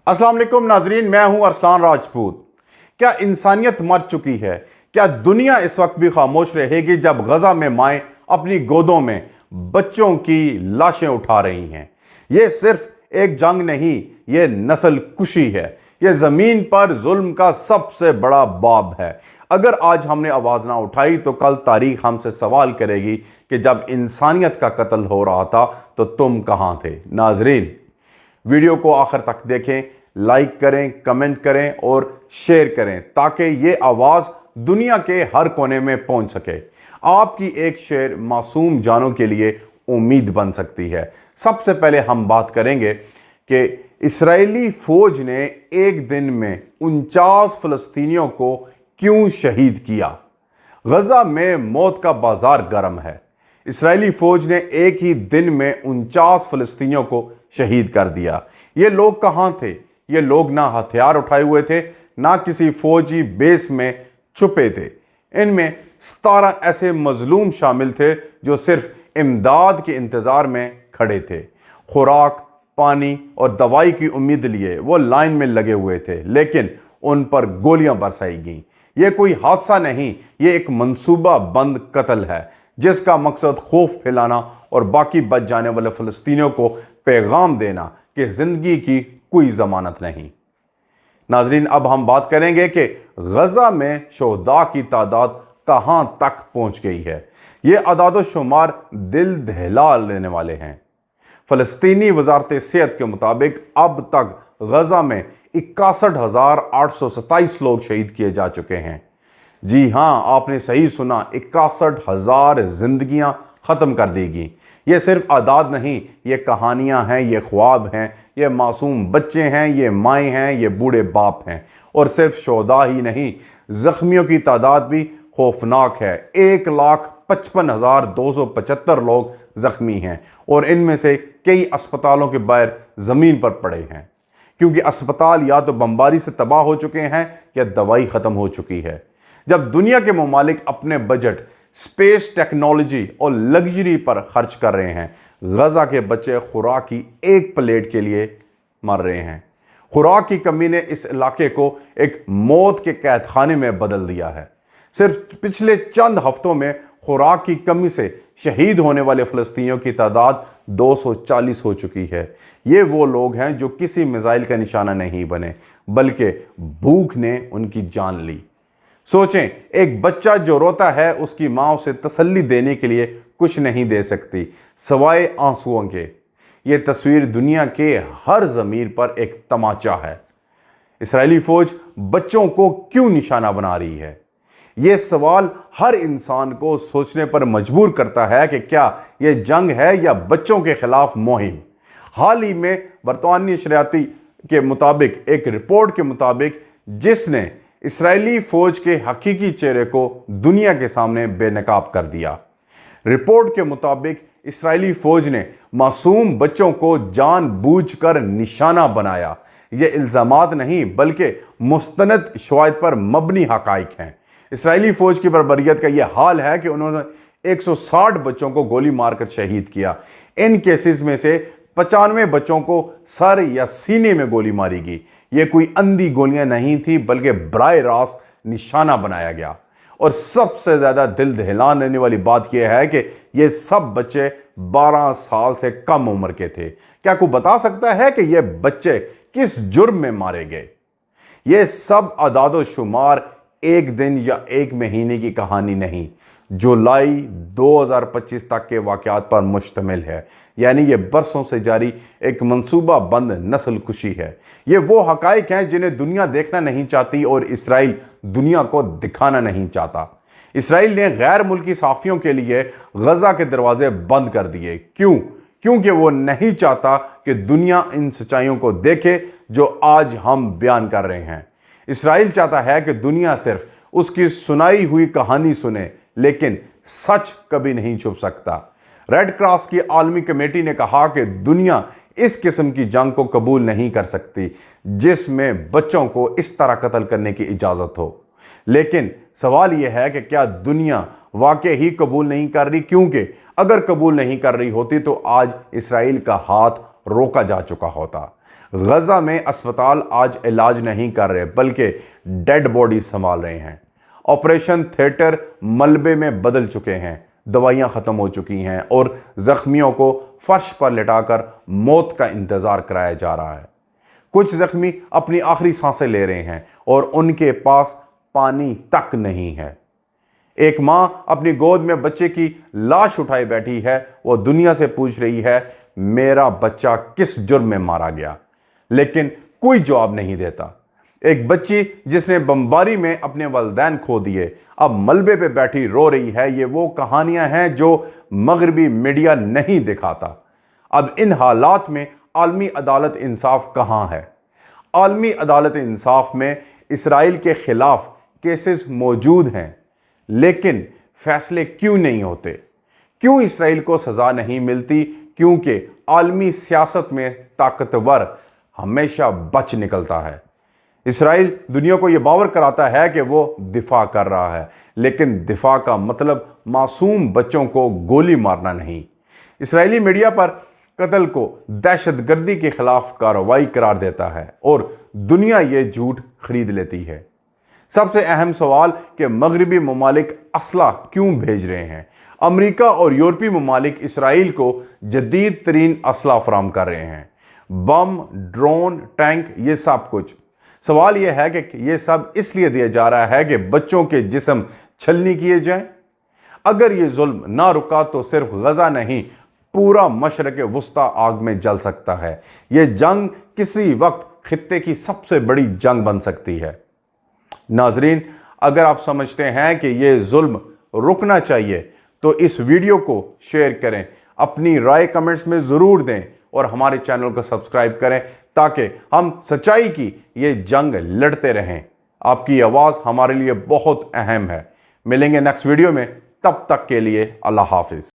अस्सलाम वालेकुम नाजरीन, मैं हूं अरसलान राजपूत। क्या इंसानियत मर चुकी है? क्या दुनिया इस वक्त भी खामोश रहेगी जब गजा में माएँ अपनी गोदों में बच्चों की लाशें उठा रही हैं? यह सिर्फ एक जंग नहीं, यह नस्ल कुशी है। यह जमीन पर जुल्म का सबसे बड़ा बाब है। अगर आज हमने आवाज ना उठाई तो कल तारीख हमसे सवाल करेगी कि जब इंसानियत का कत्ल हो रहा था तो तुम कहां थे? नाजरीन, वीडियो को आखिर तक देखें, लाइक करें, कमेंट करें और शेयर करें ताकि ये आवाज़ दुनिया के हर कोने में पहुंच सके। आपकी एक शेयर मासूम जानों के लिए उम्मीद बन सकती है। सबसे पहले हम बात करेंगे कि इस्राएली फौज ने एक दिन में 49 फ़लस्तीनियों को क्यों शहीद किया। गजा में मौत का बाजार गर्म है। इस्राएली फौज ने एक ही दिन में 49 फ़लस्तीनियों को शहीद कर दिया। ये लोग कहां थे? ये लोग ना हथियार उठाए हुए थे, ना किसी फौजी बेस में छुपे थे। इनमें 17 ऐसे मजलूम शामिल थे जो सिर्फ इमदाद के इंतजार में खड़े थे। खुराक, पानी और दवाई की उम्मीद लिए वो लाइन में लगे हुए थे, लेकिन उन पर गोलियां बरसाई गईं। यह कोई हादसा नहीं, ये एक मंसूबा बंद कत्ल है जिसका मकसद खौफ फैलाना और बाकी बच जाने वाले फ़लस्तीनियों को पैगाम देना कि ज़िंदगी की कोई ज़मानत नहीं। नाजरीन, अब हम बात करेंगे कि गजा में शोहदा की तादाद कहां तक पहुंच गई है। ये अदाद शुमार दिल दहला लेने वाले हैं। फ़लस्तीनी वजारत सेहत के मुताबिक अब तक गजा में 61,827 लोग शहीद किए जा चुके हैं। जी हाँ, आपने सही सुना, 61,000 जिंदगियां ख़त्म कर देगी। ये सिर्फ आदाद नहीं, ये कहानियां हैं, ये ख्वाब हैं, ये मासूम बच्चे हैं, ये माएँ हैं, ये बूढ़े बाप हैं। और सिर्फ शोहदा ही नहीं, ज़ख्मियों की तादाद भी खौफनाक है। 1,55,275 लोग ज़ख्मी हैं और इनमें से कई अस्पतालों के बाहर ज़मीन पर पड़े हैं क्योंकि अस्पताल या तो बमबारी से तबाह हो चुके हैं या दवाई ख़त्म हो चुकी है। जब दुनिया के ममालिक अपने बजट स्पेस टेक्नोलॉजी और लग्जरी पर खर्च कर रहे हैं, गजा के बच्चे खुराक की एक प्लेट के लिए मर रहे हैं। खुराक की कमी ने इस इलाके को एक मौत के कैदखाने में बदल दिया है। सिर्फ पिछले चंद हफ्तों में खुराक की कमी से शहीद होने वाले फ़लस्तीनियों की तादाद 240 हो चुकी है। ये वो लोग हैं जो किसी मिसाइल का निशाना नहीं बने, बल्कि भूख ने उनकी जान ली। सोचें, एक बच्चा जो रोता है उसकी माँ उसे तसल्ली देने के लिए कुछ नहीं दे सकती सवाए आंसुओं के। ये तस्वीर दुनिया के हर ज़मीर पर एक तमाचा है। इस्राएली फौज बच्चों को क्यों निशाना बना रही है? ये सवाल हर इंसान को सोचने पर मजबूर करता है कि क्या यह जंग है या बच्चों के खिलाफ मुहिम। हाल ही में बरतानी शरियाती के मुताबिक, एक रिपोर्ट के मुताबिक, जिसने इस्राएली फौज के हकीकी चेहरे को दुनिया के सामने बेनकाब कर दिया। रिपोर्ट के मुताबिक इस्राएली फौज ने मासूम बच्चों को जानबूझकर निशाना बनाया। ये इल्ज़ामात नहीं बल्कि मुस्तनद शवाहिद पर मबनी हकाइक हैं। इस्राएली फौज की बर्बरियत का यह हाल है कि उन्होंने 160 बच्चों को गोली मारकर शहीद किया। इन केसेस में से 95 बच्चों को सर या सीने में गोली मारी गई। ये कोई अंधी गोलियां नहीं थी बल्कि बराह रास्त निशाना बनाया गया। और सबसे ज़्यादा दिल दहला देने वाली बात यह है कि ये सब बच्चे 12 साल से कम उम्र के थे। क्या कोई बता सकता है कि ये बच्चे किस जुर्म में मारे गए? ये सब अदाद शुमार एक दिन या एक महीने की कहानी नहीं, जुलाई 2025 तक के वाक़यात पर मुश्तमिल है। यानी ये बरसों से जारी एक मंसूबा बंद नस्ल कुशी है। ये वो हकाइक हैं जिन्हें दुनिया देखना नहीं चाहती और इसराइल दुनिया को दिखाना नहीं चाहता। इसराइल ने गैर मुल्की सहाफ़ियों के लिए गजा के दरवाजे बंद कर दिए। क्यों? क्योंकि वो नहीं चाहता कि दुनिया इन सच्चाइयों को देखे जो आज हम बयान कर रहे हैं। इसराइल चाहता है कि दुनिया सिर्फ उसकी सुनाई हुई कहानी सुने, लेकिन सच कभी नहीं छुप सकता। रेड क्रॉस की आलमी कमेटी ने कहा कि दुनिया इस किस्म की जंग को कबूल नहीं कर सकती जिसमें बच्चों को इस तरह कत्ल करने की इजाज़त हो। लेकिन सवाल यह है कि क्या दुनिया वाकई ही कबूल नहीं कर रही? क्योंकि अगर कबूल नहीं कर रही होती तो आज इसराइल का हाथ रोका जा चुका होता। गजा में अस्पताल आज इलाज नहीं कर रहे बल्कि डेड बॉडी संभाल रहे हैं। ऑपरेशन थिएटर मलबे में बदल चुके हैं, दवाइयां खत्म हो चुकी हैं और जख्मियों को फर्श पर लिटाकर मौत का इंतजार कराया जा रहा है। कुछ जख्मी अपनी आखिरी सांसें ले रहे हैं और उनके पास पानी तक नहीं है। एक मां अपनी गोद में बच्चे की लाश उठाए बैठी है। वो दुनिया से पूछ रही है, मेरा बच्चा किस जुर्म में मारा गया, लेकिन कोई जवाब नहीं देता। एक बच्ची जिसने बमबारी में अपने वालिदैन खो दिए अब मलबे पे बैठी रो रही है। ये वो कहानियां हैं जो मगरबी मीडिया नहीं दिखाता। अब इन हालात में आलमी अदालत इंसाफ कहां है? आलमी अदालत इंसाफ में इसराइल के खिलाफ केसेस मौजूद हैं, लेकिन फैसले क्यों नहीं होते? क्यों इसराइल को सजा नहीं मिलती? क्योंकि आलमी सियासत में ताकतवर हमेशा बच निकलता है। इसराइल दुनिया को यह बावर कराता है कि वो दिफा कर रहा है, लेकिन दिफा का मतलब मासूम बच्चों को गोली मारना नहीं। इसराइली मीडिया पर कत्ल को दहशतगर्दी के खिलाफ कार्रवाई करार देता है और दुनिया ये झूठ खरीद लेती है। सबसे अहम सवाल कि मगरबी ममालिक असला क्यों भेज रहे हैं? अमेरिका और यूरोपीय ममालिक इसराइल को जदीद तरीन असला फराम कर रहे हैं, बम, ड्रोन, टैंक, ये सब कुछ। सवाल यह है कि यह सब इसलिए दिया जा रहा है कि बच्चों के जिस्म छलनी किए जाएं। अगर यह जुल्म ना रुका तो सिर्फ गजा नहीं, पूरा मशरक़ वुस्ता आग में जल सकता है। यह जंग किसी वक्त खित्ते की सबसे बड़ी जंग बन सकती है। नाजरीन, अगर आप समझते हैं कि यह जुल्म रुकना चाहिए तो इस वीडियो को शेयर करें, अपनी राय कमेंट्स में ज़रूर दें और हमारे चैनल को सब्सक्राइब करें ताकि हम सच्चाई की ये जंग लड़ते रहें। आपकी आवाज़ हमारे लिए बहुत अहम है। मिलेंगे नेक्स्ट वीडियो में, तब तक के लिए अल्लाह हाफिज़।